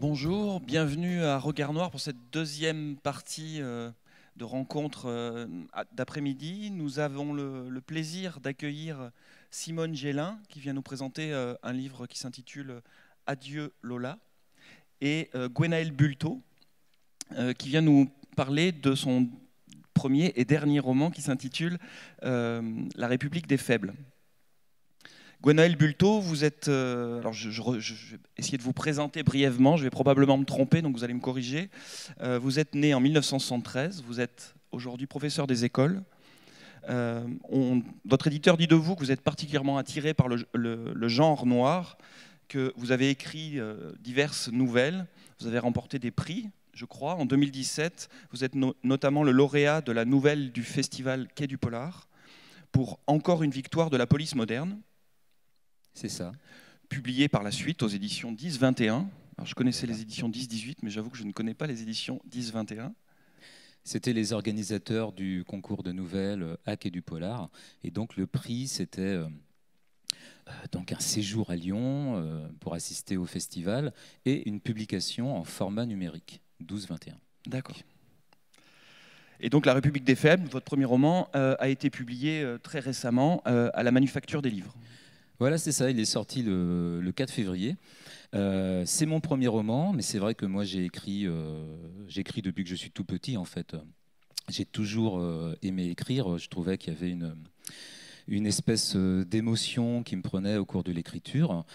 Bonjour, bienvenue à Regard Noir pour cette deuxième partie de rencontre d'après-midi. Nous avons le plaisir d'accueillir Simone Gélin qui vient nous présenter un livre qui s'intitule Adieu Lola et Gwenaëlle Bulto qui vient nous parler de son premier et dernier roman qui s'intitule La République des faibles. Gwenaëlle Bulto, vous êtes... alors je vais essayer de vous présenter brièvement, je vais probablement me tromper, donc vous allez me corriger. Vous êtes né en 1973, vous êtes aujourd'hui professeur des écoles. Votre éditeur dit de vous que vous êtes particulièrement attiré par le genre noir, que vous avez écrit diverses nouvelles, vous avez remporté des prix, je crois. En 2017, vous êtes notamment le lauréat de la nouvelle du festival Quai du Polar pour Encore une victoire de la police moderne. C'est ça. Publié par la suite aux éditions 10-21. Alors, je connaissais les éditions 10-18, mais j'avoue que je ne connais pas les éditions 10-21. C'était les organisateurs du concours de nouvelles à Quai du Polar. Et donc le prix, c'était donc un séjour à Lyon pour assister au festival et une publication en format numérique, 12-21. D'accord. Et donc La République des faibles, votre premier roman, a été publié très récemment à la Manufacture des livres. Voilà, c'est ça, il est sorti le 4 février. C'est mon premier roman, mais c'est vrai que moi j'écris depuis que je suis tout petit en fait. J'ai toujours aimé écrire, je trouvais qu'il y avait une espèce d'émotion qui me prenait au cours de l'écriture.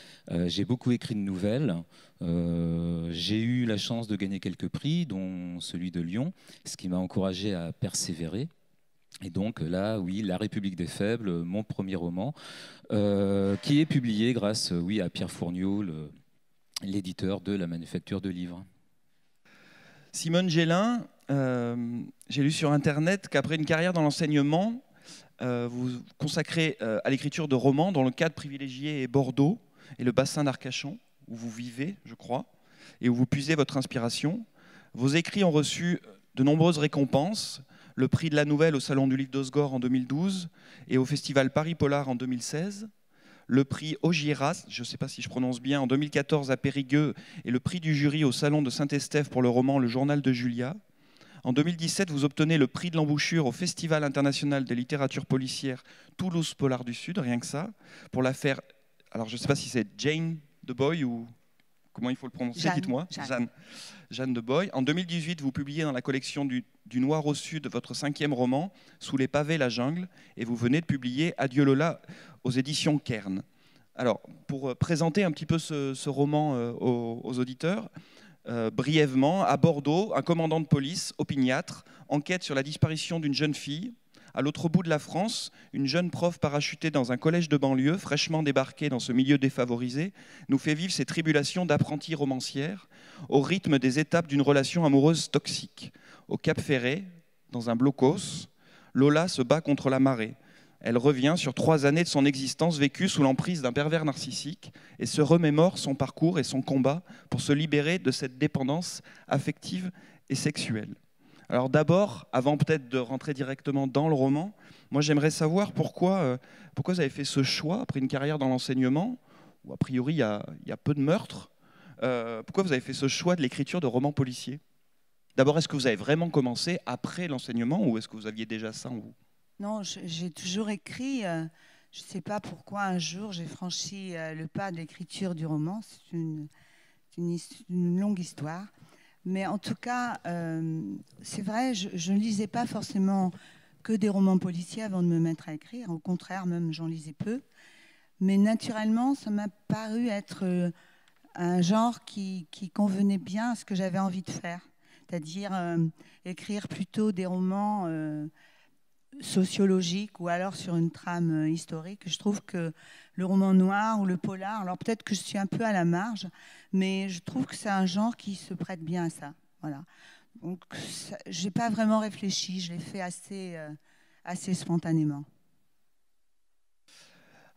J'ai beaucoup écrit de nouvelles, j'ai eu la chance de gagner quelques prix, dont celui de Lyon, ce qui m'a encouragé à persévérer. Et donc là, oui, La République des faibles, mon premier roman, qui est publié grâce à Pierre Fourniot, l'éditeur de la Manufacture de livres. Simone Gélin, j'ai lu sur Internet qu'après une carrière dans l'enseignement, vous vous consacrez à l'écriture de romans dont le cadre privilégié est Bordeaux et le bassin d'Arcachon, où vous vivez, je crois, et où vous puisez votre inspiration. Vos écrits ont reçu de nombreuses récompenses, le prix de la nouvelle au Salon du Livre d'Osgore en 2012 et au Festival Paris Polar en 2016, le prix Augiéras, je ne sais pas si je prononce bien, en 2014 à Périgueux et le prix du jury au Salon de Saint-Estèphe pour le roman Le Journal de Julia. En 2017, vous obtenez le prix de l'embouchure au Festival international de littérature policière Toulouse Polar du Sud, rien que ça, pour l'affaire, alors je ne sais pas si c'est Jane de Boy ou... Comment il faut le prononcer, dites-moi. Jeanne de Boy. En 2018, vous publiez dans la collection du Noir au Sud votre 5e roman, Sous les pavés, la jungle, et vous venez de publier Adieu Lola aux éditions Kern. Alors, pour présenter un petit peu ce roman aux auditeurs, brièvement, à Bordeaux, un commandant de police, opiniâtre, enquête sur la disparition d'une jeune fille. À l'autre bout de la France, une jeune prof parachutée dans un collège de banlieue, fraîchement débarquée dans ce milieu défavorisé, nous fait vivre ses tribulations d'apprentie romancière au rythme des étapes d'une relation amoureuse toxique. Au Cap Ferret, dans un blocos, Lola se bat contre la marée. Elle revient sur 3 années de son existence vécue sous l'emprise d'un pervers narcissique et se remémore son parcours et son combat pour se libérer de cette dépendance affective et sexuelle. Alors d'abord, avant peut-être de rentrer directement dans le roman, moi j'aimerais savoir pourquoi vous avez fait ce choix, après une carrière dans l'enseignement, où a priori il y a peu de meurtres, pourquoi vous avez fait ce choix de l'écriture de romans policiers? D'abord, est-ce que vous avez vraiment commencé après l'enseignement ou est-ce que vous aviez déjà ça en vous? Non, j'ai toujours écrit. Je ne sais pas pourquoi un jour j'ai franchi le pas de l'écriture du roman. C'est une longue histoire. Mais en tout cas, c'est vrai, je ne lisais pas forcément que des romans policiers avant de me mettre à écrire. Au contraire, même j'en lisais peu. Mais naturellement, ça m'a paru être un genre qui convenait bien à ce que j'avais envie de faire. C'est-à-dire écrire plutôt des romans sociologiques ou alors sur une trame historique. Je trouve que le roman noir ou le polar, alors peut-être que je suis un peu à la marge, mais je trouve que c'est un genre qui se prête bien à ça. Voilà. Donc, je n'ai pas vraiment réfléchi, je l'ai fait assez spontanément.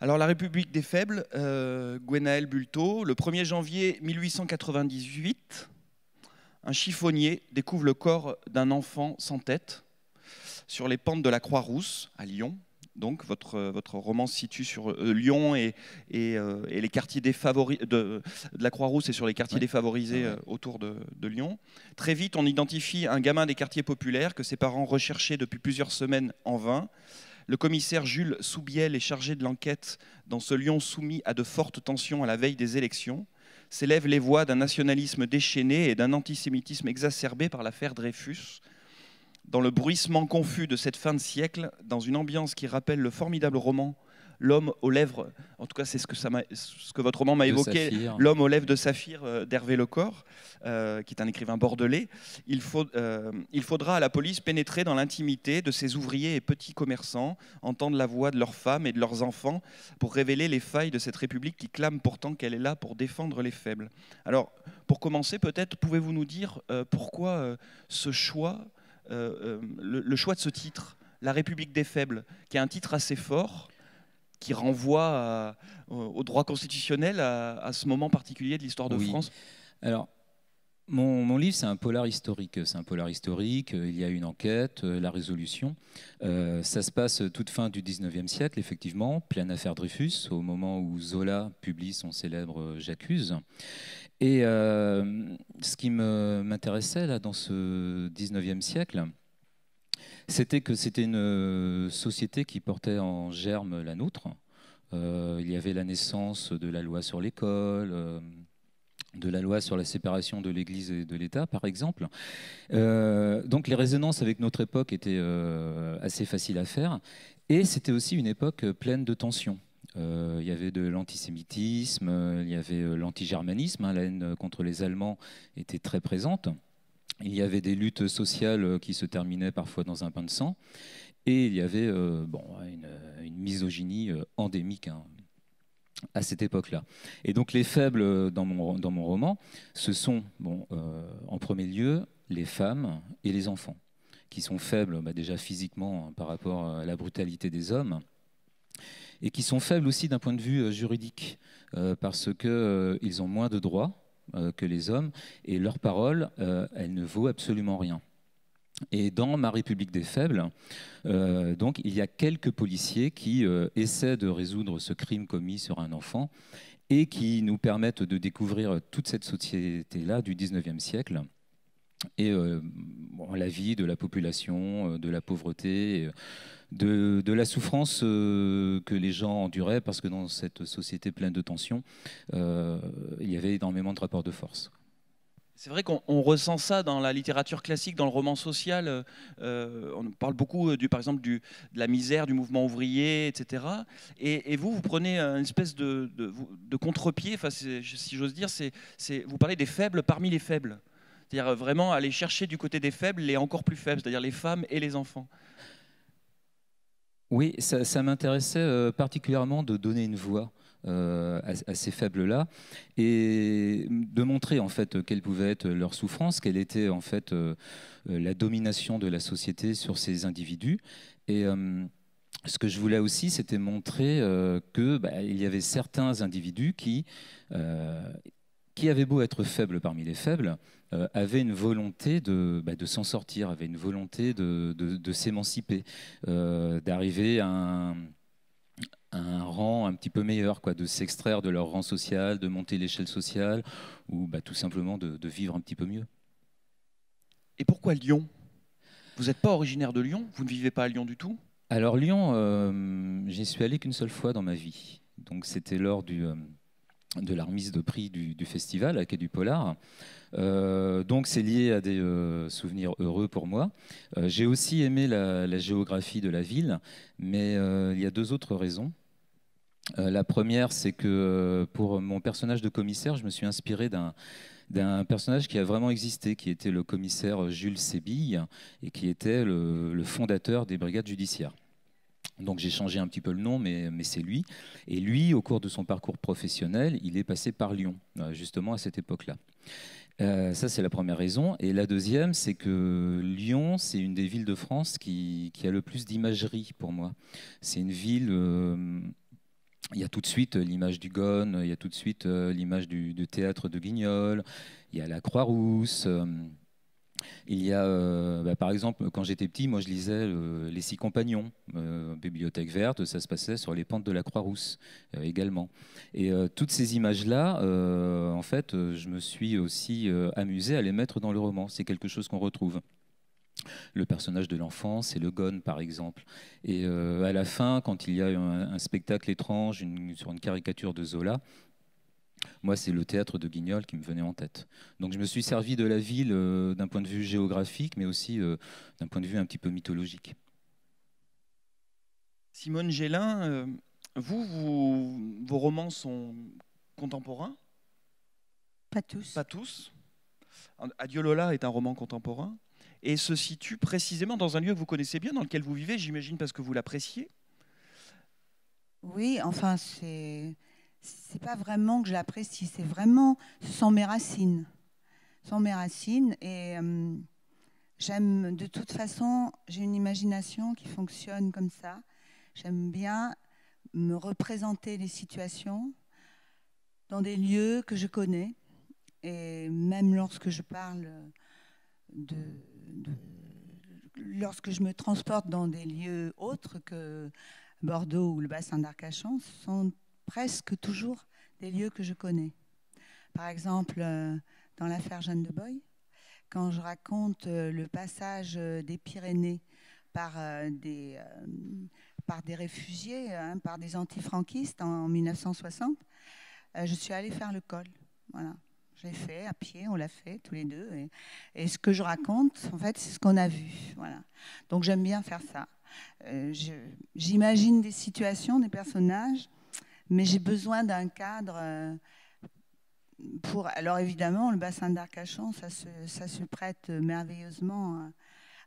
Alors, La République des faibles, Gwenaëlle Bulto, le 1er janvier 1898, un chiffonnier découvre le corps d'un enfant sans tête sur les pentes de la Croix-Rousse, à Lyon. Donc votre roman se situe sur Lyon et les quartiers de la Croix-Rousse et sur les quartiers défavorisés autour de Lyon. Très vite, on identifie un gamin des quartiers populaires que ses parents recherchaient depuis plusieurs semaines en vain. Le commissaire Jules Soubiel est chargé de l'enquête dans ce Lyon soumis à de fortes tensions à la veille des élections. S'élèvent les voix d'un nationalisme déchaîné et d'un antisémitisme exacerbé par l'affaire Dreyfus. Dans le bruissement confus de cette fin de siècle, dans une ambiance qui rappelle le formidable roman L'homme aux lèvres, en tout cas c'est ce que votre roman m'a évoqué, L'homme aux lèvres de saphir d'Hervé Lecor, qui est un écrivain bordelais, il faudra à la police pénétrer dans l'intimité de ces ouvriers et petits commerçants, entendre la voix de leurs femmes et de leurs enfants pour révéler les failles de cette République qui clame pourtant qu'elle est là pour défendre les faibles. Alors, pour commencer, peut-être pouvez-vous nous dire pourquoi ce choix, le choix de ce titre, La République des faibles, qui est un titre assez fort, qui renvoie au droit constitutionnel à ce moment particulier de l'histoire de France. Alors, mon livre, c'est un polar historique. C'est un polar historique, il y a une enquête, la résolution. Ça se passe toute fin du 19e siècle, effectivement, pleine affaire Dreyfus, au moment où Zola publie son célèbre J'accuse. Et ce qui m'intéressait là, dans ce 19e siècle, c'était que c'était une société qui portait en germe la nôtre. Il y avait la naissance de la loi sur l'école, de la loi sur la séparation de l'Église et de l'État, par exemple. Donc les résonances avec notre époque étaient assez faciles à faire. Et c'était aussi une époque pleine de tensions. Il y avait de l'antisémitisme, il y avait l'antigermanisme, la haine contre les Allemands était très présente. Il y avait des luttes sociales qui se terminaient parfois dans un bain de sang. Et il y avait une misogynie endémique à cette époque-là. Et donc les faibles dans mon roman, ce sont en premier lieu les femmes et les enfants, qui sont faibles déjà physiquement par rapport à la brutalité des hommes, et qui sont faibles aussi d'un point de vue juridique, parce qu'ils ont moins de droits que les hommes, et leur parole, elle ne vaut absolument rien. Et dans Ma République des faibles, donc, il y a quelques policiers qui essaient de résoudre ce crime commis sur un enfant et qui nous permettent de découvrir toute cette société-là du 19e siècle et la vie de la population, de la pauvreté, de la souffrance que les gens enduraient, parce que dans cette société pleine de tensions, il y avait énormément de rapports de force. C'est vrai qu'on ressent ça dans la littérature classique, dans le roman social. On parle beaucoup, par exemple, de la misère, du mouvement ouvrier, etc. Et vous prenez une espèce de contre-pied, si j'ose dire, vous parlez des faibles parmi les faibles. C'est-à-dire vraiment aller chercher du côté des faibles les encore plus faibles, c'est-à-dire les femmes et les enfants. Oui, ça m'intéressait particulièrement de donner une voix à ces faibles-là et de montrer en fait quelle pouvait être leur souffrance, quelle était en fait la domination de la société sur ces individus. Et ce que je voulais aussi, c'était montrer qu'il y avait certains individus qui avaient beau être faibles parmi les faibles, avaient une volonté de s'en sortir, avaient une volonté de s'émanciper, d'arriver à un rang un petit peu meilleur, de s'extraire de leur rang social, de monter l'échelle sociale, ou tout simplement de vivre un petit peu mieux. Et pourquoi Lyon? Vous n'êtes pas originaire de Lyon? Vous ne vivez pas à Lyon du tout? Alors Lyon, j'y suis allé qu'une seule fois dans ma vie. Donc c'était lors de la remise de prix du festival à Quai du Polar. Donc c'est lié à des souvenirs heureux pour moi. J'ai aussi aimé la géographie de la ville, mais il y a deux autres raisons. La première, c'est que pour mon personnage de commissaire, je me suis inspiré d'un personnage qui a vraiment existé, qui était le commissaire Jules Sébille, et qui était le fondateur des brigades judiciaires. Donc j'ai changé un petit peu le nom, mais c'est lui. Et lui, au cours de son parcours professionnel, il est passé par Lyon, justement à cette époque-là. Ça, c'est la première raison. Et la deuxième, c'est que Lyon, c'est une des villes de France qui a le plus d'imagerie pour moi. C'est une ville... il y a tout de suite l'image du Gone, il y a tout de suite l'image du théâtre de Guignol, il y a la Croix-Rousse... Il y a, par exemple, quand j'étais petit, moi je lisais Les Six Compagnons, Bibliothèque verte, ça se passait sur les pentes de la Croix-Rousse également. Et toutes ces images-là, en fait, je me suis aussi amusé à les mettre dans le roman. C'est quelque chose qu'on retrouve. Le personnage de l'enfant, c'est le Gone, par exemple. Et à la fin, quand il y a un spectacle étrange sur une caricature de Zola, moi, c'est le théâtre de Guignol qui me venait en tête. Donc je me suis servi de la ville d'un point de vue géographique, mais aussi d'un point de vue un petit peu mythologique. Simone Gélin, vos romans sont contemporains? Pas tous. Pas tous. Adieu Lola est un roman contemporain et se situe précisément dans un lieu que vous connaissez bien, dans lequel vous vivez, j'imagine, parce que vous l'appréciez. Oui, enfin, c'est pas vraiment que je l'apprécie, c'est vraiment, ce sont mes racines. Ce sont mes racines et j'aime, de toute façon, j'ai une imagination qui fonctionne comme ça. J'aime bien me représenter les situations dans des lieux que je connais. Et même lorsque je parle lorsque je me transporte dans des lieux autres que Bordeaux ou le bassin d'Arcachon, ce sont presque toujours des lieux que je connais. Par exemple, dans l'affaire Jeanne de Boï, quand je raconte le passage des Pyrénées par des réfugiés, par des antifranquistes en 1960, je suis allée faire le col. Voilà. Je l'ai fait à pied, on l'a fait tous les deux. Et ce que je raconte, en fait, c'est ce qu'on a vu. Voilà. Donc j'aime bien faire ça. J'imagine des situations, des personnages, mais j'ai besoin d'un cadre pour... Alors évidemment, le bassin d'Arcachon, ça se prête merveilleusement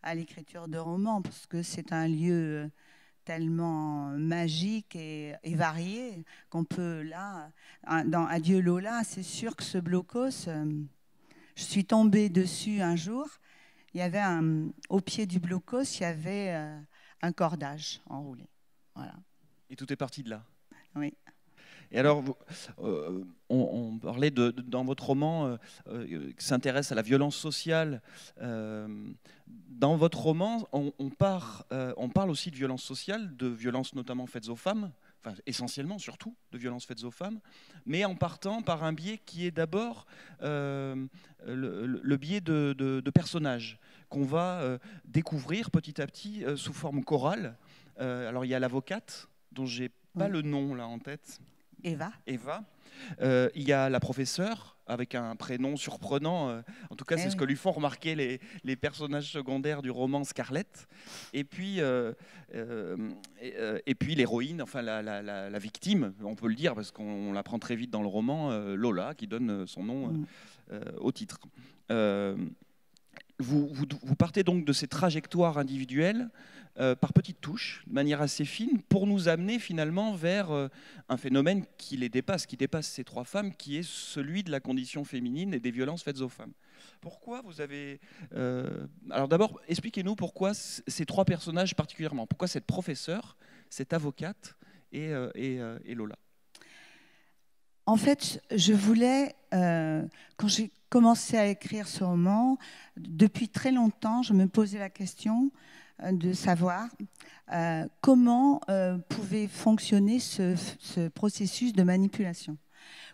à l'écriture de romans, parce que c'est un lieu tellement magique et varié qu'on peut, là, dans Adieu Lola, c'est sûr que ce blocos, je suis tombée dessus un jour, il y avait au pied du blocos, il y avait un cordage enroulé. Voilà. Et tout est parti de là. Oui. Et alors, on parlait dans votre roman qui s'intéresse à la violence sociale. Dans votre roman, on parle aussi de violence sociale, de violences notamment faites aux femmes, enfin essentiellement surtout de violences faites aux femmes, mais en partant par un biais qui est d'abord le biais de personnages qu'on va découvrir petit à petit sous forme chorale. Alors il y a l'avocate, dont j'ai pas le nom là en tête. Eva. Il y a la professeure, avec un prénom surprenant. En tout cas, c'est ce que lui font remarquer les personnages secondaires du roman, Scarlett. Et puis l'héroïne, enfin la victime, on peut le dire, parce qu'on l'apprend très vite dans le roman, Lola, qui donne son nom au titre. Vous partez donc de ces trajectoires individuelles par petites touches, de manière assez fine, pour nous amener finalement vers un phénomène qui dépasse ces trois femmes, qui est celui de la condition féminine et des violences faites aux femmes. Pourquoi vous avez... Alors d'abord, expliquez-nous pourquoi ces trois personnages particulièrement. Pourquoi cette professeure, cette avocate et Lola? En fait, je voulais, quand j'ai commencé à écrire ce roman, depuis très longtemps, je me posais la question de savoir comment pouvait fonctionner ce processus de manipulation.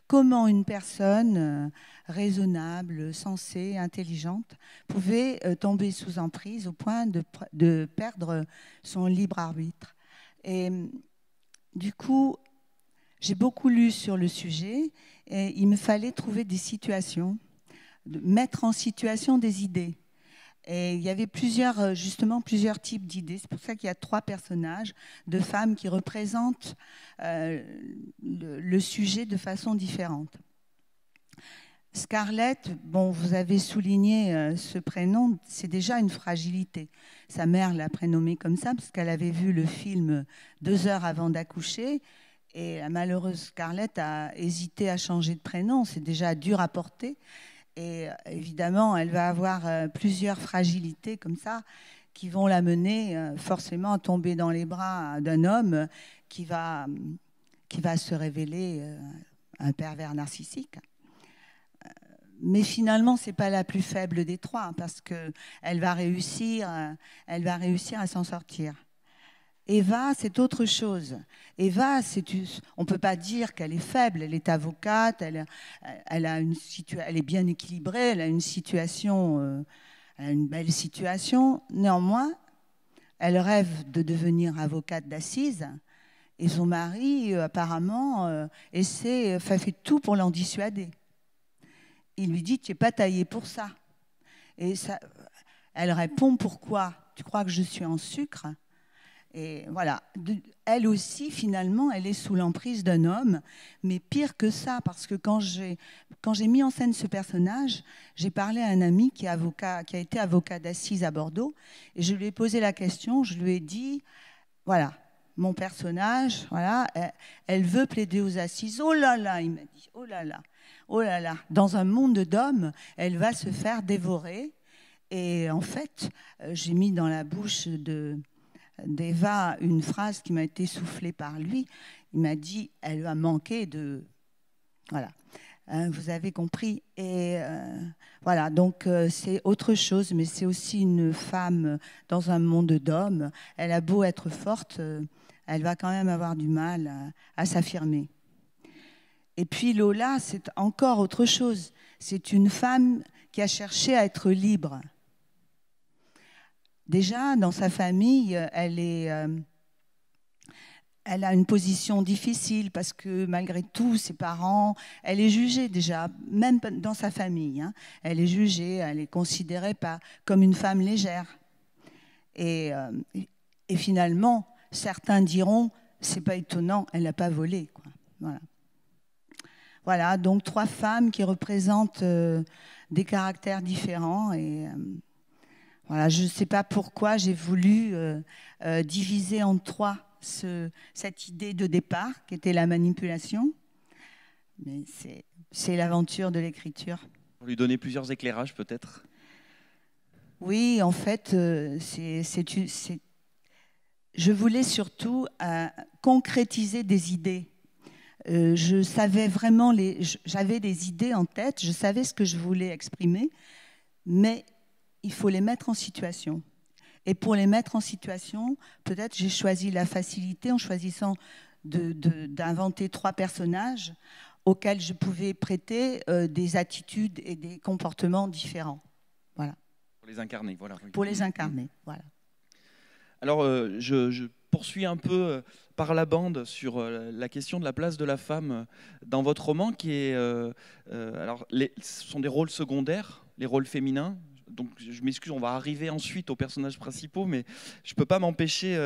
Comment une personne raisonnable, sensée, intelligente pouvait tomber sous emprise au point de perdre son libre arbitre. Et du coup, j'ai beaucoup lu sur le sujet et il me fallait trouver des situations, mettre en situation des idées. Et il y avait justement plusieurs types d'idées. C'est pour ça qu'il y a trois personnages de femmes qui représentent le sujet de façon différente. Scarlett, bon, vous avez souligné ce prénom, c'est déjà une fragilité. Sa mère l'a prénommée comme ça parce qu'elle avait vu le film 2 heures avant d'accoucher. Et la malheureuse Scarlett a hésité à changer de prénom. C'est déjà dur à porter. Et évidemment, elle va avoir plusieurs fragilités comme ça qui vont l'amener forcément à tomber dans les bras d'un homme qui va se révéler un pervers narcissique. Mais finalement, c'est pas la plus faible des trois, parce qu'elle va réussir, à s'en sortir. Eva, c'est autre chose. Eva, on ne peut pas dire qu'elle est faible. Elle est avocate, elle est bien équilibrée, elle a une belle situation. Néanmoins, elle rêve de devenir avocate d'assises. Et son mari, apparemment, fait tout pour l'en dissuader. Il lui dit, tu n'es pas taillée pour ça. Et ça, elle répond, pourquoi? Tu crois que je suis en sucre? Et voilà, elle aussi, finalement, elle est sous l'emprise d'un homme, mais pire que ça, parce que quand j'ai mis en scène ce personnage, j'ai parlé à un ami qui a été avocat d'assises à Bordeaux, et je lui ai posé la question, je lui ai dit, voilà, mon personnage, voilà, elle veut plaider aux assises, oh là là, il m'a dit, oh là là, oh là là, dans un monde d'hommes, elle va se faire dévorer, et en fait, j'ai mis dans la bouche d'Eva une phrase qui m'a été soufflée par lui. Il m'a dit, elle va manquer de... Voilà, vous avez compris. Et voilà, donc c'est autre chose, mais c'est aussi une femme dans un monde d'hommes. Elle a beau être forte, elle va quand même avoir du mal à s'affirmer. Et puis Lola, c'est encore autre chose. C'est une femme qui a cherché à être libre. Déjà, dans sa famille, elle a une position difficile parce que malgré tout, ses parents, elle est jugée déjà, même dans sa famille. Hein, elle est jugée, elle est considérée comme une femme légère. Et finalement, certains diront, c'est pas étonnant, elle n'a pas volé, quoi. Voilà. Voilà, donc 3 femmes qui représentent des caractères différents et... Voilà, je ne sais pas pourquoi j'ai voulu diviser en 3 cette idée de départ, qui était la manipulation. Mais c'est l'aventure de l'écriture. Pour lui donner plusieurs éclairages, peut-être? Oui, en fait, je voulais surtout concrétiser des idées. Je savais vraiment, j'avais des idées en tête, je savais ce que je voulais exprimer, mais il faut les mettre en situation. Et pour les mettre en situation, peut-être j'ai choisi la facilité en choisissant d'inventer 3 personnages auxquels je pouvais prêter des attitudes et des comportements différents. Voilà. Pour les incarner, voilà. Oui. Pour les incarner, voilà. Alors, je poursuis un peu par la bande sur la question de la place de la femme dans votre roman, qui est... alors, ce sont des rôles secondaires, les rôles féminins. Donc, je m'excuse, on va arriver ensuite aux personnages principaux, mais je peux pas m'empêcher,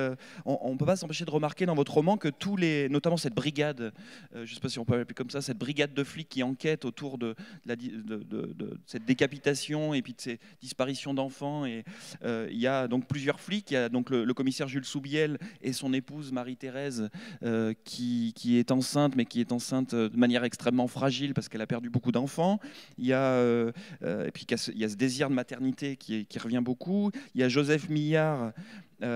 on ne peut pas s'empêcher de remarquer dans votre roman que notamment cette brigade, je ne sais pas si on peut l'appeler comme ça, cette brigade de flics qui enquête autour de cette décapitation et puis de ces disparitions d'enfants. Et il y a donc plusieurs flics. Il y a donc le commissaire Jules Soubiel et son épouse Marie-Thérèse qui est enceinte, mais qui est enceinte de manière extrêmement fragile parce qu'elle a perdu beaucoup d'enfants. Il y a et puis il y a ce désir de maternité qui revient beaucoup. Il y a Joseph Millard, il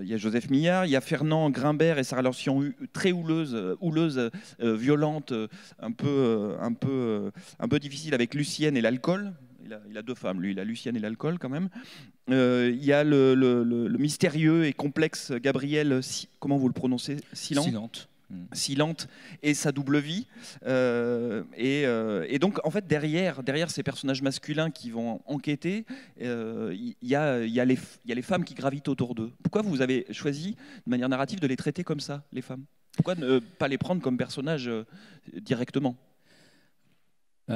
y a Fernand Grimbert et sa relation très houleuse, violente, un peu difficile avec Lucienne et l'alcool. Il a 2 femmes, lui, il a Lucienne et l'alcool quand même. Il y a le mystérieux et complexe Gabriel, comment vous le prononcez? Silente et sa double vie. Et donc, en fait, derrière ces personnages masculins qui vont enquêter, il y a les femmes qui gravitent autour d'eux. Pourquoi vous avez choisi, de manière narrative, de les traiter comme ça, les femmes? Pourquoi ne pas les prendre comme personnages directement?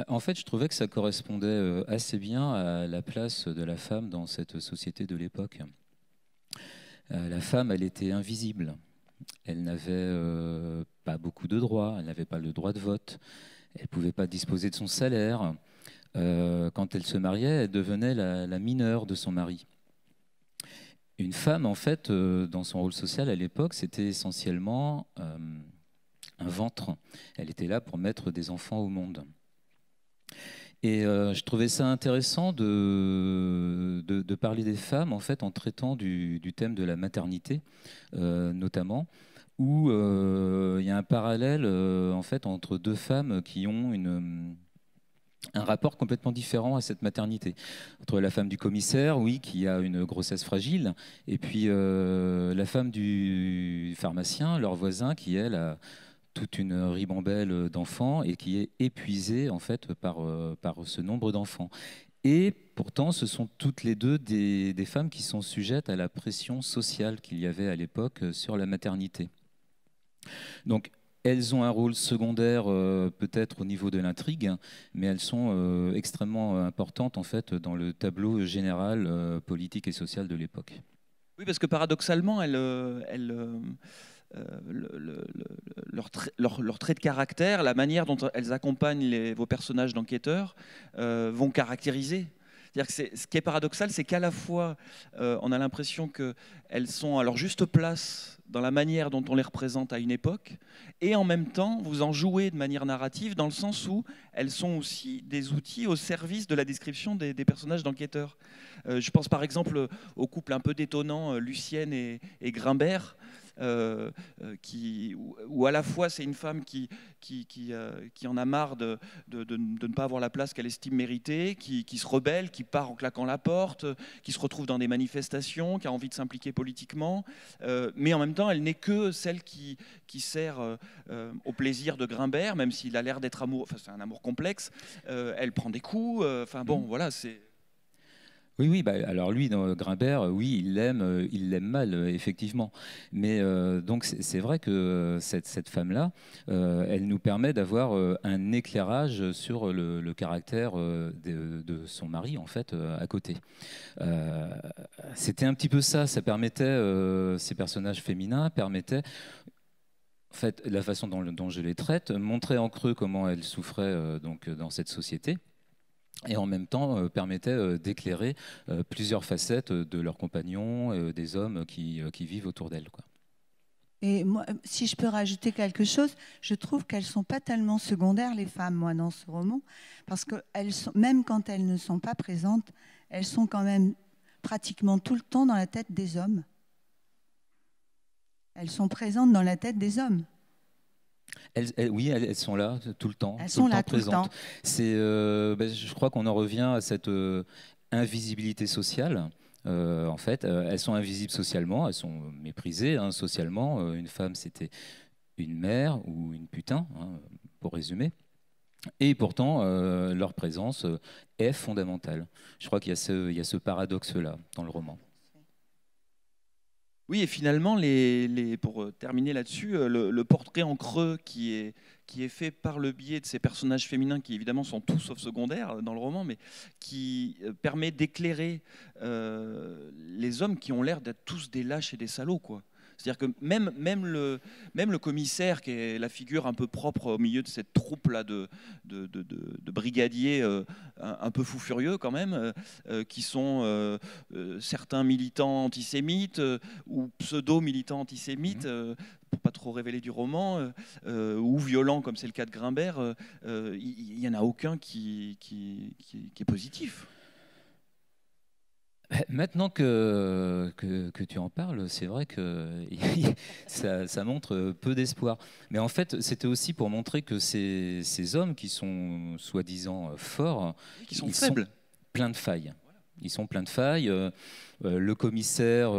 En fait, je trouvais que ça correspondait assez bien à la place de la femme dans cette société de l'époque. La femme, elle était invisible. Elle n'avait pas beaucoup de droits, elle n'avait pas le droit de vote, elle ne pouvait pas disposer de son salaire. Quand elle se mariait, elle devenait la mineure de son mari. Une femme, en fait, dans son rôle social à l'époque, c'était essentiellement un ventre. Elle était là pour mettre des enfants au monde. Et je trouvais ça intéressant de parler des femmes en fait en traitant du thème de la maternité notamment, où il y a un parallèle en fait entre 2 femmes qui ont un rapport complètement différent à cette maternité. Entre la femme du commissaire, oui, qui a une grossesse fragile, et puis la femme du pharmacien, leur voisin, qui, elle, a toute une ribambelle d'enfants et qui est épuisée, en fait, par ce nombre d'enfants. Et pourtant, ce sont toutes les deux des femmes qui sont sujettes à la pression sociale qu'il y avait à l'époque sur la maternité. Donc, elles ont un rôle secondaire peut-être au niveau de l'intrigue, mais elles sont extrêmement importantes en fait dans le tableau général politique et social de l'époque. Oui, parce que paradoxalement, leur trait de caractère, la manière dont elles accompagnent vos personnages d'enquêteurs vont caractériser. C'est-à-dire que ce qui est paradoxal, c'est qu'à la fois, on a l'impression qu'elles sont à leur juste place dans la manière dont on les représente à une époque, et en même temps, vous en jouez de manière narrative, dans le sens où elles sont aussi des outils au service de la description des personnages d'enquêteurs. Je pense par exemple au couple un peu détonnant, Lucienne et Grimbert, où à la fois c'est une femme qui en a marre de ne pas avoir la place qu'elle estime méritée, qui se rebelle, qui part en claquant la porte, qui se retrouve dans des manifestations, qui a envie de s'impliquer politiquement, mais en même temps elle n'est que celle qui sert au plaisir de Grimbert, même s'il a l'air d'être amoureux, enfin c'est un amour complexe, elle prend des coups, enfin bon voilà, c'est... Oui, oui, bah, alors lui, Grimbert, oui, il l'aime mal, effectivement. Mais donc c'est vrai que cette femme-là, elle nous permet d'avoir un éclairage sur le caractère de son mari, en fait, à côté. C'était un petit peu ça, ça permettait, ces personnages féminins permettaient, en fait, la façon dont je les traite, montrer en creux comment elles souffraient donc, dans cette société. Et en même temps permettait d'éclairer plusieurs facettes de leurs compagnons, des hommes qui vivent autour d'elles. Et moi, si je peux rajouter quelque chose, je trouve qu'elles ne sont pas tellement secondaires, les femmes, moi, dans ce roman, parce que même quand elles ne sont pas présentes, elles sont quand même pratiquement tout le temps dans la tête des hommes. Elles sont présentes dans la tête des hommes. Oui, elles sont là tout le temps. Elles sont là tout le temps. Je crois qu'on en revient à cette invisibilité sociale. En fait, elles sont invisibles socialement, elles sont méprisées socialement. Une femme, c'était une mère ou une putain, pour résumer. Et pourtant, leur présence est fondamentale. Je crois qu'il y a ce paradoxe-là dans le roman. Oui, et finalement, pour terminer là-dessus, le portrait en creux qui est fait par le biais de ces personnages féminins qui évidemment sont tous sauf secondaires dans le roman, mais qui permet d'éclairer les hommes qui ont l'air d'être tous des lâches et des salauds, quoi. C'est-à-dire que même le commissaire, qui est la figure un peu propre au milieu de cette troupe-là de brigadiers un peu fous furieux quand même, qui sont certains militants antisémites ou pseudo-militants antisémites, pour pas trop révéler du roman, ou violents comme c'est le cas de Grimbert, il n'y en a aucun qui est positif. Maintenant que tu en parles, c'est vrai que ça montre peu d'espoir. Mais en fait, c'était aussi pour montrer que ces hommes qui sont soi-disant forts, qui sont faibles, sont pleins de failles. Ils sont pleins de failles. Le commissaire,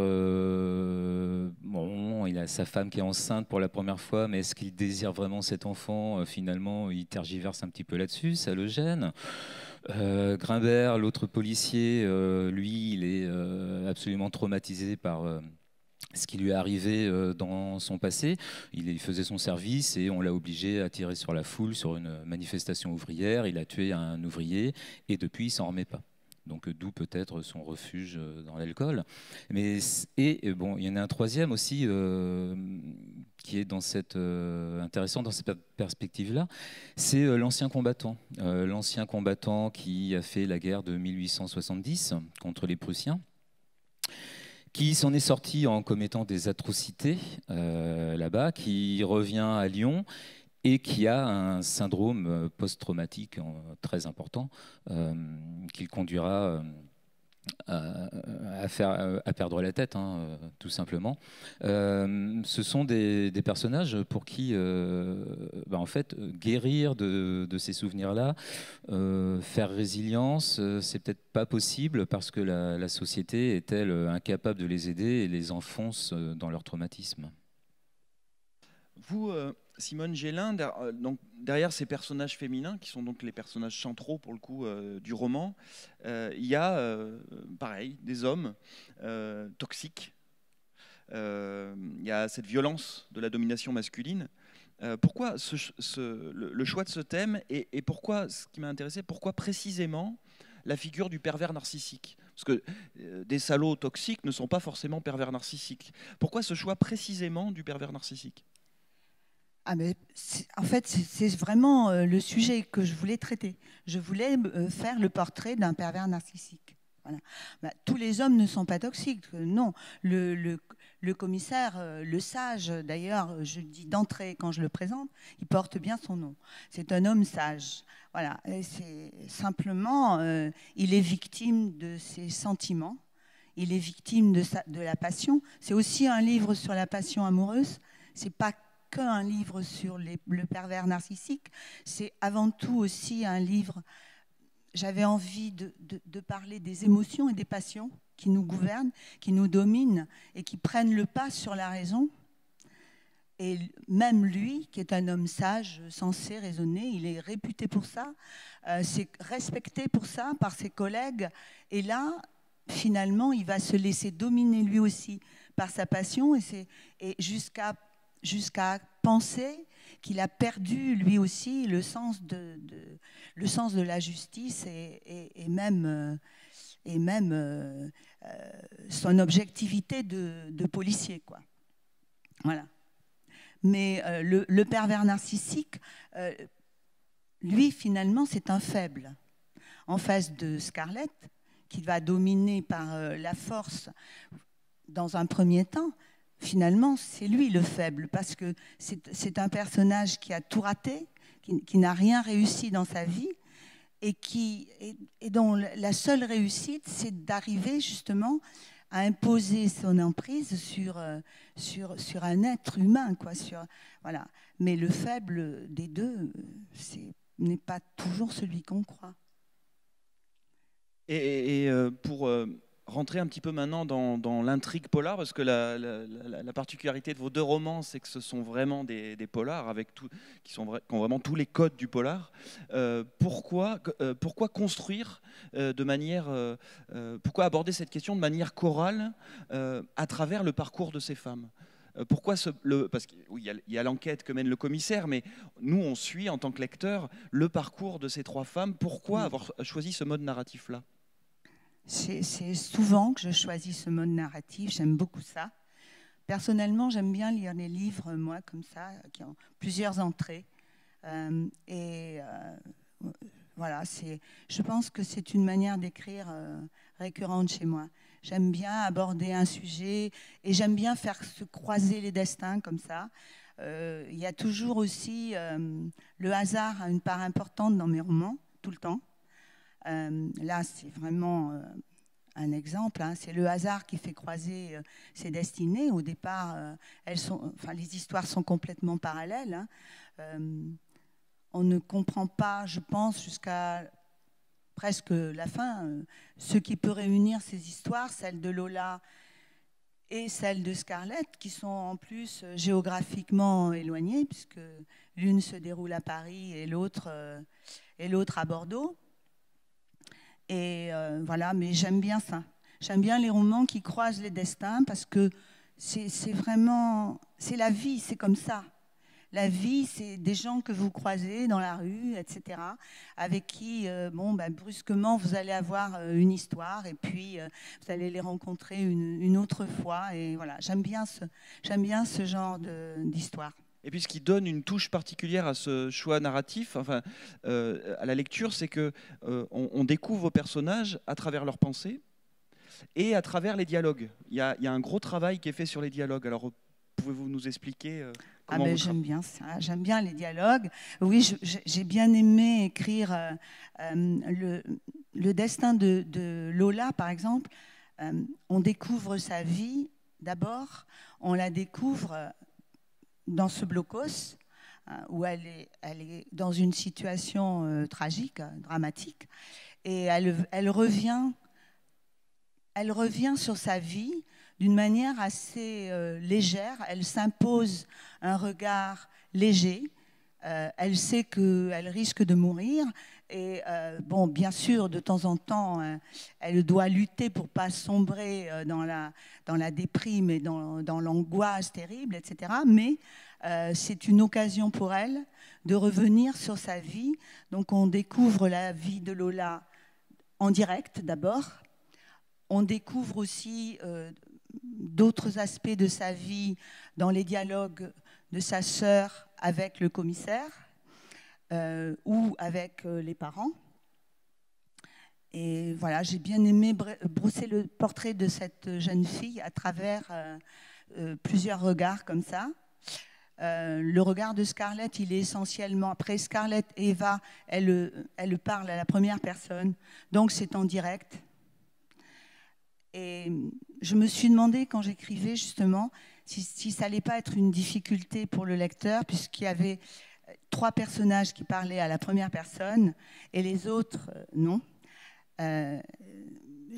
bon, il a sa femme qui est enceinte pour la première fois, mais est-ce qu'il désire vraiment cet enfant? Finalement, il tergiverse un petit peu là-dessus, ça le gêne. Grimbert, l'autre policier, lui, il est absolument traumatisé par ce qui lui est arrivé dans son passé. Il faisait son service et on l'a obligé à tirer sur la foule sur une manifestation ouvrière. Il a tué un ouvrier et depuis, il s'en remet pas. Donc d'où peut-être son refuge dans l'alcool. Et bon, il y en a un troisième aussi qui est intéressant dans cette perspective-là, c'est l'ancien combattant. L'ancien combattant qui a fait la guerre de 1870 contre les Prussiens, qui s'en est sorti en commettant des atrocités là-bas, qui revient à Lyon et qui a un syndrome post-traumatique très important qui le conduira à perdre la tête, hein, tout simplement. Ce sont des personnages pour qui, en fait, guérir de ces souvenirs-là, faire résilience, c'est peut-être pas possible parce que la société est-elle incapable de les aider et les enfonce dans leur traumatisme. Vous, Simone Gélin, donc derrière ces personnages féminins, qui sont donc les personnages centraux pour le coup du roman, il y a, pareil, des hommes toxiques. Il y a cette violence de la domination masculine. Pourquoi le choix de ce thème et pourquoi, ce qui m'a intéressé, pourquoi précisément la figure du pervers narcissique? Parce que des salauds toxiques ne sont pas forcément pervers narcissiques. Pourquoi ce choix précisément du pervers narcissique? Ah, mais en fait, c'est vraiment le sujet que je voulais traiter. Je voulais faire le portrait d'un pervers narcissique. Voilà. Bah, tous les hommes ne sont pas toxiques, non. Le commissaire, le sage, d'ailleurs, je dis d'entrée quand je le présente, il porte bien son nom. C'est un homme sage. Voilà. C'est simplement, il est victime de ses sentiments. Il est victime de la passion. C'est aussi un livre sur la passion amoureuse. C'est pas qu'un livre sur le pervers narcissique, c'est avant tout aussi un livre. J'avais envie de parler des émotions et des passions qui nous gouvernent, qui nous dominent et qui prennent le pas sur la raison. Et même lui, qui est un homme sage, censé raisonner, il est réputé pour ça, c'est respecté pour ça par ses collègues. Et là, finalement, il va se laisser dominer lui aussi par sa passion et jusqu'à penser qu'il a perdu lui aussi le sens de la justice et même son objectivité de policier, quoi. Voilà. Mais le pervers narcissique, lui, finalement, c'est un faible. En face de Scarlett, qui va dominer par la force dans un premier temps, finalement, c'est lui le faible, parce que c'est un personnage qui a tout raté, qui n'a rien réussi dans sa vie, et dont la seule réussite, c'est d'arriver justement à imposer son emprise sur un être humain, quoi. Voilà. Mais le faible des deux n'est pas toujours celui qu'on croit. Et pour rentrer un petit peu maintenant dans l'intrigue polar, parce que la particularité de vos deux romans, c'est que ce sont vraiment des polars qui ont vraiment tous les codes du polar. Pourquoi construire de manière, pourquoi aborder cette question de manière chorale à travers le parcours de ces femmes? Pourquoi parce qu'il oui, y a l'enquête que mène le commissaire, mais nous, on suit en tant que lecteur le parcours de ces trois femmes. Pourquoi avoir choisi ce mode narratif-là? C'est souvent que je choisis ce mode narratif, j'aime beaucoup ça. Personnellement, j'aime bien lire les livres, moi, comme ça, qui ont plusieurs entrées. Voilà, je pense que c'est une manière d'écrire récurrente chez moi. J'aime bien aborder un sujet et j'aime bien faire se croiser les destins comme ça. Il y a toujours aussi le hasard a une part importante dans mes romans, tout le temps. Là, c'est vraiment un exemple. Hein. C'est le hasard qui fait croiser ces destinées. Au départ, les histoires sont complètement parallèles. Hein. On ne comprend pas, je pense, jusqu'à presque la fin, ce qui peut réunir ces histoires, celle de Lola et celle de Scarlett, qui sont en plus géographiquement éloignées, puisque l'une se déroule à Paris et l'autre à Bordeaux. Et voilà, mais j'aime bien ça. J'aime bien les romans qui croisent les destins parce que c'est la vie, c'est comme ça. La vie, c'est des gens que vous croisez dans la rue, etc., avec qui, brusquement, vous allez avoir une histoire et puis vous allez les rencontrer une autre fois. Et voilà, j'aime bien ce genre d'histoire. Et puis ce qui donne une touche particulière à ce choix narratif, à la lecture, c'est que on découvre vos personnages à travers leurs pensées et à travers les dialogues. Il y a un gros travail qui est fait sur les dialogues. Alors, Pouvez-vous nous expliquer Ah comment ben, j'aime bien ça, j'aime bien les dialogues. Oui, j'ai bien aimé écrire le destin de Lola, par exemple. On découvre sa vie, d'abord, on la découvre dans ce blocos, où elle est dans une situation tragique, dramatique, et elle revient sur sa vie d'une manière assez légère. Elle s'impose un regard léger. Elle sait qu'elle risque de mourir. Et bon, bien sûr, de temps en temps, elle doit lutter pour ne pas sombrer dans la déprime et dans l'angoisse terrible, etc. Mais c'est une occasion pour elle de revenir sur sa vie. Donc on découvre la vie de Lola en direct d'abord. On découvre aussi d'autres aspects de sa vie dans les dialogues de sa sœur avec le commissaire ou avec les parents. Et voilà, j'ai bien aimé brosser le portrait de cette jeune fille à travers plusieurs regards comme ça. Le regard de Scarlett, il est essentiellement... Après Scarlett, Eva, elle parle à la première personne, donc c'est en direct. Et je me suis demandé, quand j'écrivais justement, si ça n'allait pas être une difficulté pour le lecteur, puisqu'il y avait 3 personnages qui parlaient à la première personne, et les autres, non.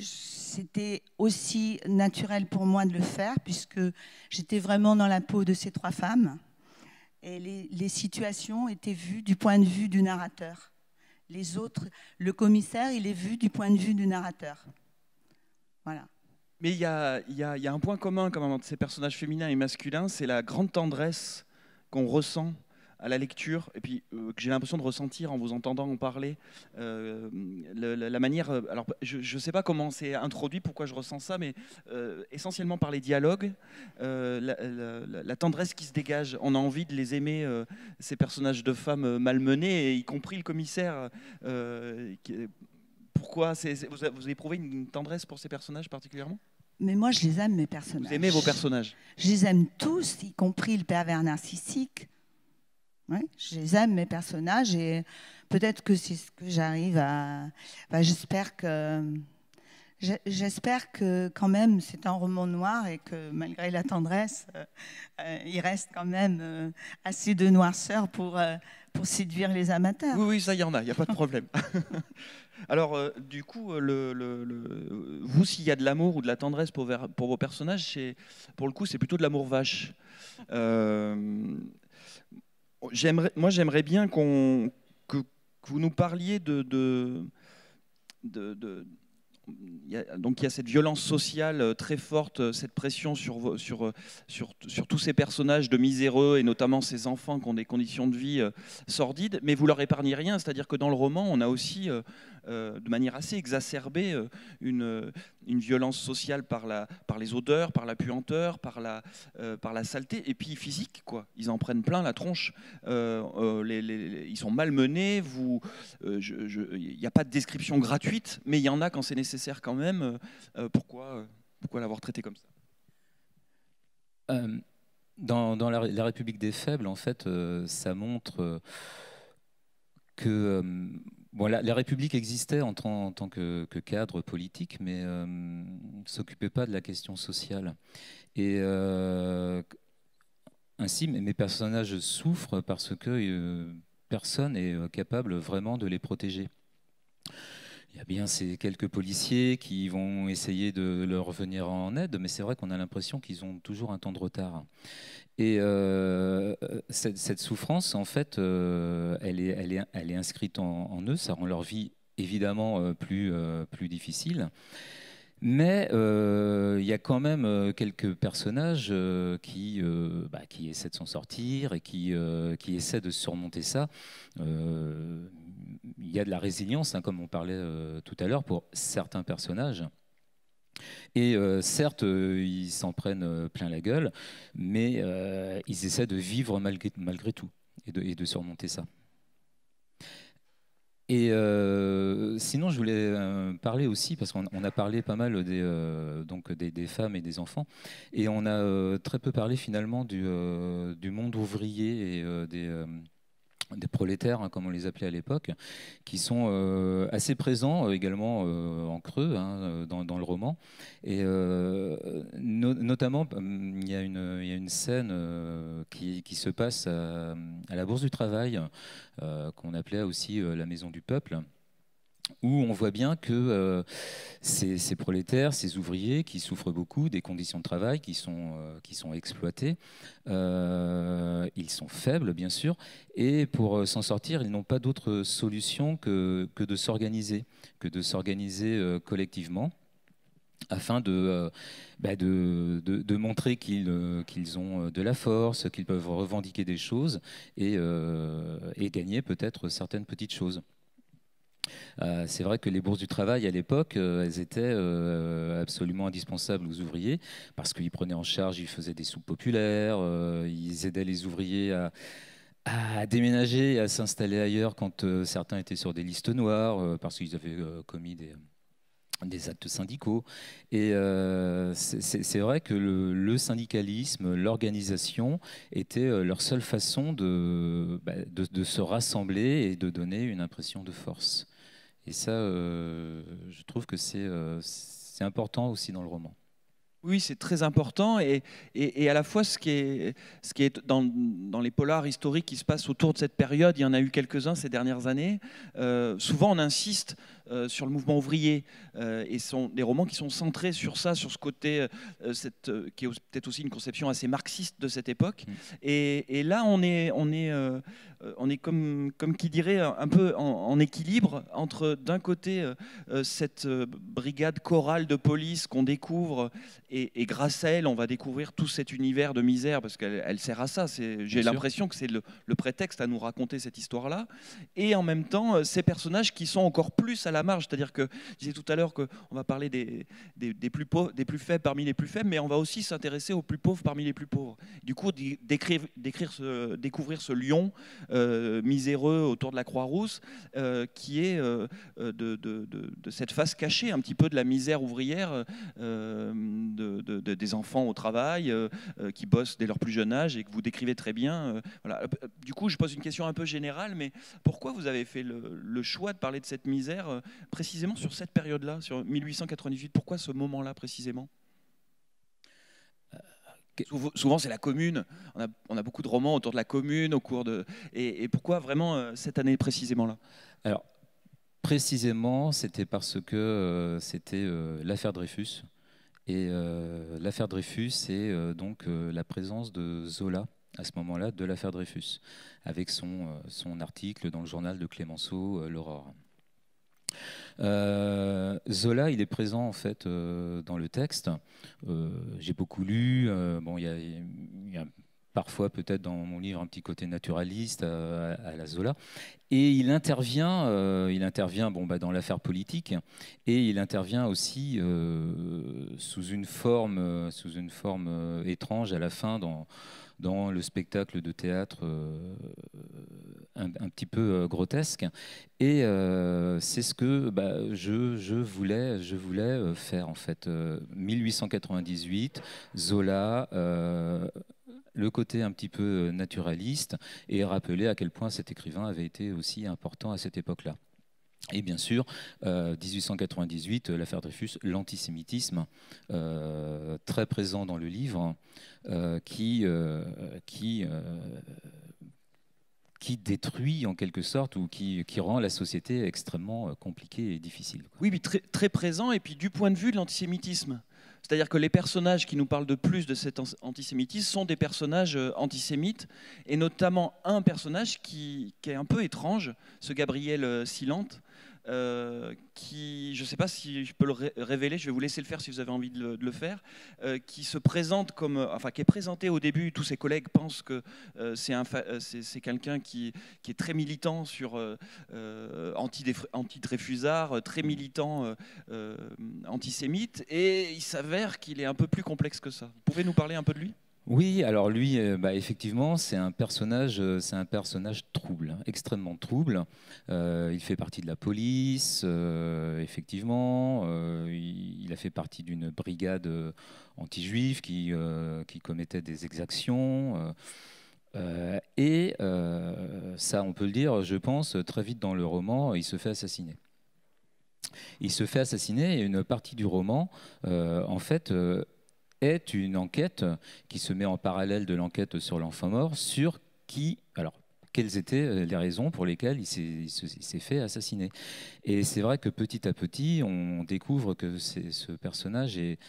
C'était aussi naturel pour moi de le faire, puisque j'étais vraiment dans la peau de ces 3 femmes. Et les situations étaient vues du point de vue du narrateur. Les autres, le commissaire, il est vu du point de vue du narrateur. Voilà. Mais il y a un point commun quand même entre ces personnages féminins et masculins, c'est la grande tendresse qu'on ressent à la lecture, et puis que j'ai l'impression de ressentir en vous entendant en parler. La manière... alors, je ne sais pas comment c'est introduit, pourquoi je ressens ça, mais essentiellement par les dialogues, la tendresse qui se dégage. On a envie de les aimer, ces personnages de femmes malmenées, et y compris le commissaire. Pourquoi vous éprouvez une tendresse pour ces personnages particulièrement? Mais moi, je les aime, mes personnages. Vous aimez vos personnages? Je les aime tous, y compris le pervers narcissique. Ouais, je les aime, mes personnages, et peut-être que c'est ce que j'arrive à... Enfin, j'espère que quand même c'est un roman noir, et que malgré la tendresse, il reste quand même assez de noirceur pour séduire les amateurs. Oui, ça, il y en a, il n'y a pas de problème. Alors, du coup, vous, s'il y a de l'amour ou de la tendresse pour vos personnages, pour le coup, c'est plutôt de l'amour vache. Moi, j'aimerais bien que vous nous parliez donc il y a cette violence sociale très forte, cette pression sur tous ces personnages de miséreux, et notamment ces enfants qui ont des conditions de vie sordides, mais vous leur épargnez rien, c'est-à-dire que dans le roman, on a aussi, de manière assez exacerbée, une violence sociale par les odeurs, par la puanteur, par la saleté, et puis physique, quoi. Ils en prennent plein la tronche, ils sont malmenés, il n'y a pas de description gratuite, mais il y en a quand c'est nécessaire quand même. Pourquoi l'avoir traité comme ça? Dans la République des faibles, en fait, ça montre que bon, la République existait en tant que cadre politique, mais ne s'occupait pas de la question sociale. Et ainsi, mes personnages souffrent parce que personne n'est capable vraiment de les protéger. Il y a bien ces quelques policiers qui vont essayer de leur venir en aide, mais c'est vrai qu'on a l'impression qu'ils ont toujours un temps de retard. Et cette souffrance, en fait, elle est inscrite en eux. Ça rend leur vie évidemment plus difficile. Mais il y a quand même quelques personnages qui essaient de s'en sortir et qui essaient de surmonter ça. Il y a de la résilience, hein, comme on parlait tout à l'heure, pour certains personnages. Et certes, ils s'en prennent plein la gueule, mais ils essaient de vivre malgré tout et de surmonter ça. Et sinon, je voulais parler aussi, parce qu'on a parlé pas mal des femmes et des enfants, et on a très peu parlé finalement du monde ouvrier et des prolétaires, hein, comme on les appelait à l'époque, qui sont assez présents également en creux, hein, dans le roman. Et notamment, il y a une scène qui se passe à la Bourse du Travail, qu'on appelait aussi la Maison du Peuple, où on voit bien que ces prolétaires, ces ouvriers qui souffrent beaucoup des conditions de travail, qui sont exploités, ils sont faibles bien sûr, et pour s'en sortir, ils n'ont pas d'autre solution que de s'organiser, collectivement, afin de montrer qu'ils ont de la force, qu'ils peuvent revendiquer des choses et gagner peut-être certaines petites choses. C'est vrai que les bourses du travail à l'époque, elles étaient absolument indispensables aux ouvriers parce qu'ils prenaient en charge, ils faisaient des soupes populaires, ils aidaient les ouvriers à déménager et à s'installer ailleurs quand certains étaient sur des listes noires parce qu'ils avaient commis des actes syndicaux. Et c'est vrai que le syndicalisme, l'organisation était leur seule façon de se rassembler et de donner une impression de force. Et ça, je trouve que c'est important aussi dans le roman. Oui, c'est très important et à la fois ce qui est dans les polars historiques qui se passent autour de cette période, il y en a eu quelques-uns ces dernières années, souvent on insiste sur le mouvement ouvrier et sont des romans qui sont centrés sur ça, sur ce côté qui est peut-être aussi une conception assez marxiste de cette époque. Et là on est comme qui dirait un peu en équilibre entre d'un côté cette brigade chorale de police qu'on découvre et grâce à elle on va découvrir tout cet univers de misère parce qu'elle sert à ça. J'ai l'impression que c'est le prétexte à nous raconter cette histoire-là et en même temps ces personnages qui sont encore plus à la marge, c'est-à-dire que je disais tout à l'heure qu'on va parler des plus pauvres, des plus faibles parmi les plus faibles, mais on va aussi s'intéresser aux plus pauvres parmi les plus pauvres. Du coup, découvrir ce lion miséreux autour de la Croix-Rousse, qui est de cette face cachée un petit peu de la misère ouvrière des enfants au travail, qui bossent dès leur plus jeune âge et que vous décrivez très bien. Voilà. Du coup, je pose une question un peu générale, mais pourquoi vous avez fait le choix de parler de cette misère précisément sur cette période-là, sur 1898 ? Pourquoi ce moment-là précisément ? Souvent, c'est la Commune. On a beaucoup de romans autour de la Commune au cours de. Et pourquoi vraiment cette année précisément là ? Alors, précisément, c'était parce que c'était l'affaire Dreyfus. Et l'affaire Dreyfus, c'est donc la présence de Zola à ce moment-là de l'affaire Dreyfus, avec son article dans le journal de Clémenceau, l'Aurore. Zola, il est présent en fait dans le texte. J'ai beaucoup lu. Bon, il y a parfois peut-être dans mon livre un petit côté naturaliste à la Zola. Et il intervient dans l'affaire politique, et il intervient aussi sous une forme étrange à la fin dans le spectacle de théâtre un petit peu grotesque. Et c'est ce que je voulais faire en fait. 1898, Zola. Le côté un petit peu naturaliste et rappeler à quel point cet écrivain avait été aussi important à cette époque-là. Et bien sûr, 1898, l'affaire Dreyfus, l'antisémitisme, très présent dans le livre, qui détruit en quelque sorte ou qui rend la société extrêmement compliquée et difficile. Oui, mais très, très présent, et puis du point de vue de l'antisémitisme. C'est-à-dire que les personnages qui nous parlent de plus de cet antisémitisme sont des personnages antisémites, et notamment un personnage qui est un peu étrange, ce Gabriel Silente, qui, je ne sais pas si je peux le révéler, je vais vous laisser le faire si vous avez envie de le faire, qui se présente qui est présenté au début, tous ses collègues pensent que c'est quelqu'un qui est très militant sur anti-Dreyfusard, très militant antisémite, et il s'avère qu'il est un peu plus complexe que ça. Vous pouvez nous parler un peu de lui ? Oui, alors lui, effectivement, c'est un personnage trouble, hein, extrêmement trouble. Il fait partie de la police, effectivement. Il a fait partie d'une brigade anti-juive qui commettait des exactions. Ça, on peut le dire, je pense, très vite dans le roman, il se fait assassiner. Il se fait assassiner et une partie du roman, en fait, est une enquête qui se met en parallèle de l'enquête sur l'enfant mort sur quelles étaient les raisons pour lesquelles il s'est fait assassiner. Et c'est vrai que petit à petit, on découvre que ce personnage est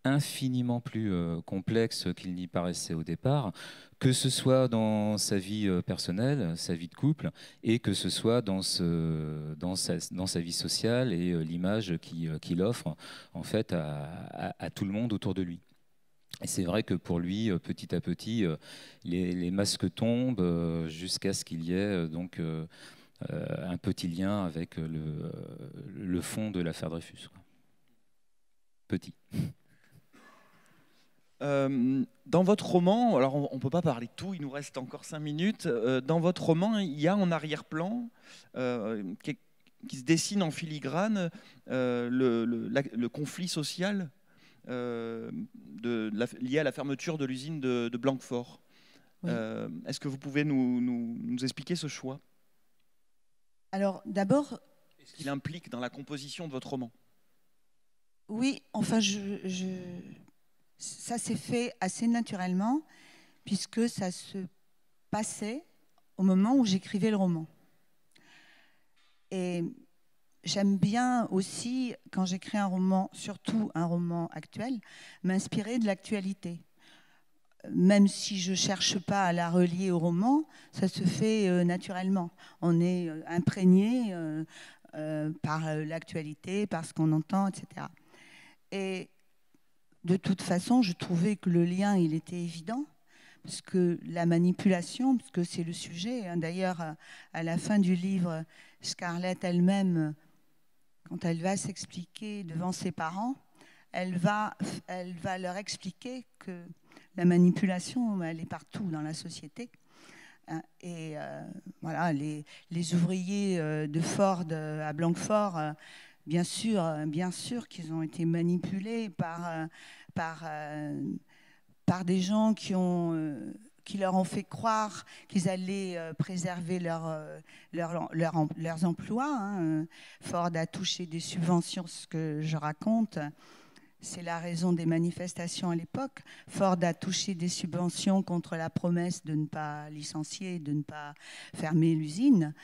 infiniment plus complexe qu'il n'y paraissait au départ, que ce soit dans sa vie personnelle, sa vie de couple, et que ce soit dans sa vie sociale et l'image qu'il offre en fait à tout le monde autour de lui. Et c'est vrai que pour lui, petit à petit, les masques tombent jusqu'à ce qu'il y ait un petit lien avec le fond de l'affaire Dreyfus. Petit. Dans votre roman, alors on ne peut pas parler de tout, il nous reste encore 5 minutes. Dans votre roman, il y a en arrière-plan qui se dessine en filigrane le conflit social lié à la fermeture de l'usine de Blanquefort. Oui. Est-ce que vous pouvez nous expliquer ce choix? Alors d'abord... Est-ce qu'il implique dans la composition de votre roman? Oui, enfin ça s'est fait assez naturellement, puisque ça se passait au moment où j'écrivais le roman. Et j'aime bien aussi, quand j'écris un roman, surtout un roman actuel, m'inspirer de l'actualité. Même si je ne cherche pas à la relier au roman, ça se fait naturellement. On est imprégné par l'actualité, par ce qu'on entend, etc. Et de toute façon, je trouvais que le lien, il était évident, parce que la manipulation, parce que c'est le sujet, hein, d'ailleurs, à la fin du livre, Scarlett elle-même, quand elle va s'expliquer devant ses parents, elle va leur expliquer que la manipulation, elle est partout dans la société. Et voilà, les ouvriers de Ford à Blanquefort, bien sûr qu'ils ont été manipulés par des gens qui leur ont fait croire qu'ils allaient préserver leurs emplois. Hein. Ford a touché des subventions, ce que je raconte. C'est la raison des manifestations à l'époque. Ford a touché des subventions contre la promesse de ne pas licencier, de ne pas fermer l'usine.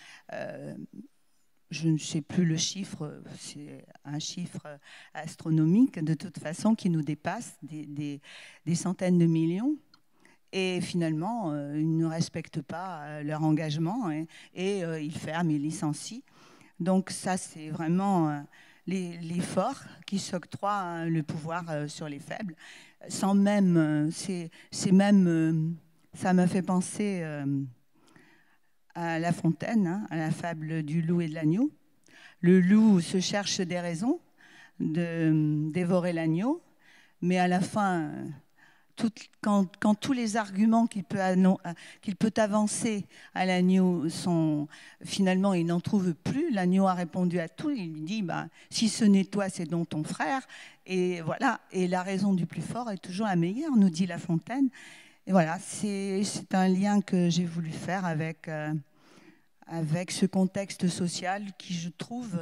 Je ne sais plus le chiffre, c'est un chiffre astronomique de toute façon qui nous dépasse des centaines de millions. Et finalement, ils ne respectent pas leur engagement et ils ferment, ils licencient. Donc ça, c'est vraiment les forts qui s'octroient le pouvoir sur les faibles. Sans même, ça m'a fait penser à La Fontaine, hein, à la fable du loup et de l'agneau. Le loup se cherche des raisons de dévorer l'agneau, mais à la fin, quand tous les arguments qu'il peut avancer à l'agneau sont... Finalement, il n'en trouve plus. L'agneau a répondu à tout. Il lui dit, si ce n'est toi, c'est donc ton frère. Et voilà. Et la raison du plus fort est toujours la meilleure, nous dit La Fontaine. Et voilà, c'est un lien que j'ai voulu faire avec ce contexte social qui, je trouve,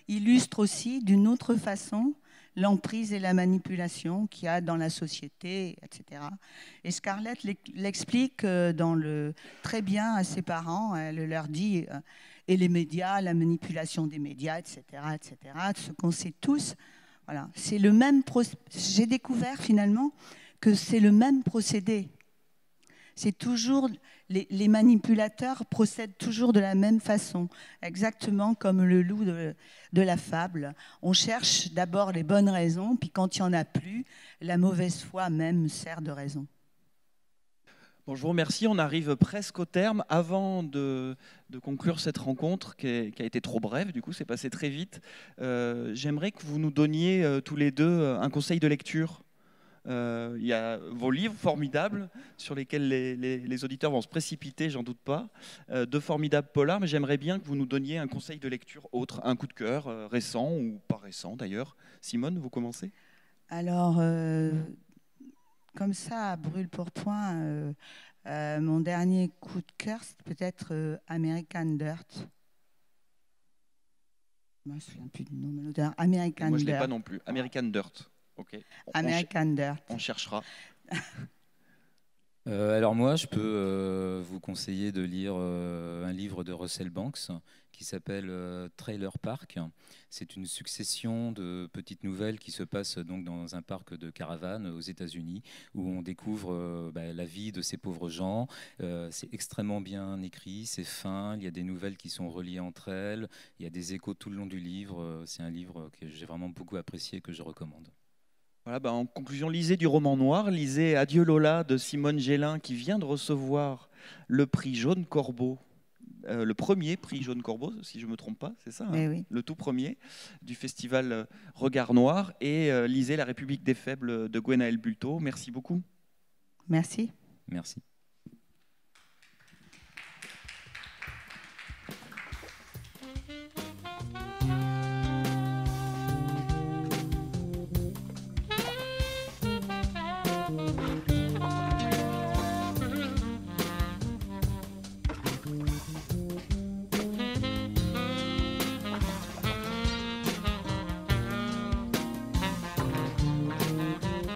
illustre aussi d'une autre façon l'emprise et la manipulation qu'il y a dans la société, etc. Et Scarlett l'explique très bien à ses parents. Elle leur dit, et les médias, la manipulation des médias, etc., etc., ce qu'on sait tous. Voilà, c'est le même. J'ai découvert finalement que c'est le même procédé. C'est toujours les manipulateurs procèdent toujours de la même façon, exactement comme le loup de la fable. On cherche d'abord les bonnes raisons, puis quand il n'y en a plus, la mauvaise foi même sert de raison. Bon, je vous remercie. On arrive presque au terme. Avant de conclure cette rencontre qui a été trop brève, du coup, c'est passé très vite. J'aimerais que vous nous donniez tous les deux un conseil de lecture. Il y a vos livres formidables sur lesquels les auditeurs vont se précipiter, j'en doute pas. De formidables polars, mais j'aimerais bien que vous nous donniez un conseil de lecture autre, un coup de cœur, récent ou pas récent d'ailleurs. Simone, vous commencez? Alors, comme ça, à brûle pour point, mon dernier coup de cœur, c'est peut-être American Dirt. Je ne me souviens plus du nom de l'auteur. American Moi, je ne l'ai Dirt. pas non plus. American Dirt. Ok. American Dirt. On cherchera. Alors moi, je peux vous conseiller de lire un livre de Russell Banks qui s'appelle Trailer Park. C'est une succession de petites nouvelles qui se passent donc dans un parc de caravanes aux États-Unis où on découvre la vie de ces pauvres gens. C'est extrêmement bien écrit, c'est fin, il y a des nouvelles qui sont reliées entre elles, il y a des échos tout le long du livre. C'est un livre que j'ai vraiment beaucoup apprécié et que je recommande. Voilà, en conclusion, lisez du roman noir, lisez Adieu Lola de Simone Gélin qui vient de recevoir le prix Jaune Corbeau, le premier prix Jaune Corbeau, si je ne me trompe pas, c'est ça, hein, Oui. le tout premier du festival Regard Noir, et lisez La République des Faibles de Gwenaël Bulto. Merci beaucoup. Merci. Merci.